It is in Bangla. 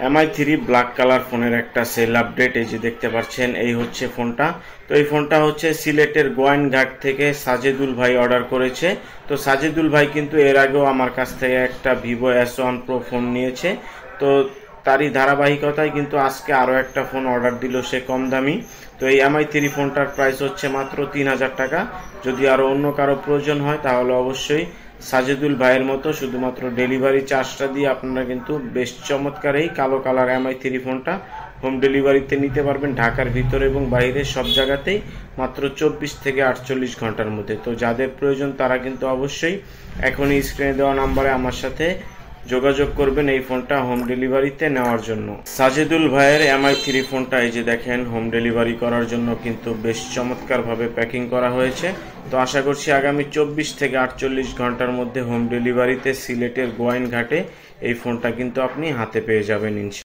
MI3 ব্ল্যাক কালার ফোনের একটা সেল আপডেট এই যে দেখতে পাচ্ছেন, এই হচ্ছে ফোনটা। তো এই ফোনটা হচ্ছে সিলেটের গোয়াইনঘাট থেকে সাজেদুল ভাই অর্ডার করেছে। তো সাজেদুল ভাই কিন্তু এর আগেও আমার কাছ থেকে একটা ভিভো S1 Pro ফোন নিয়েছে। তো তারই ধারাবাহিকতায় কিন্তু আজকে আরও একটা ফোন অর্ডার দিল সে কম দামি। তো এই MI3 ফোনটার প্রাইস হচ্ছে মাত্র 3000 টাকা। যদি আরও অন্য কারো প্রয়োজন হয় তাহলে অবশ্যই সাজেদুল ভাইয়ের মতো শুধুমাত্র ডেলিভারি চার্জটা দিয়ে আপনারা কিন্তু বেশ চমৎকার এই কালো কালার MI3 ফোনটা হোম ডেলিভারিতে নিতে পারবেন ঢাকার ভিতরে এবং বাইরে সব জায়গাতেই মাত্র 24 থেকে 48 ঘন্টার মধ্যে। তো যাদের প্রয়োজন তারা কিন্তু অবশ্যই এখনই স্ক্রিনে দেওয়া নাম্বারে আমার সাথে যোগাযোগ করবেন এই ফোনটা হোম ডেলিভারিতে নেওয়ার জন্য। সাজেদুল ভাইয়ের MI3 ফোনটা এই যে দেখেন হোম ডেলিভারি করার জন্য কিন্তু বেশ চমৎকারভাবে প্যাকিং করা হয়েছে। তো আশা করছি আগামী 24 থেকে 48 ঘন্টার মধ্যে হোম ডেলিভারিতে সিলেটের গোয়াইনঘাটে এই ফোনটা কিন্তু আপনি হাতে পেয়ে যাবেন ইনশাআল্লাহ।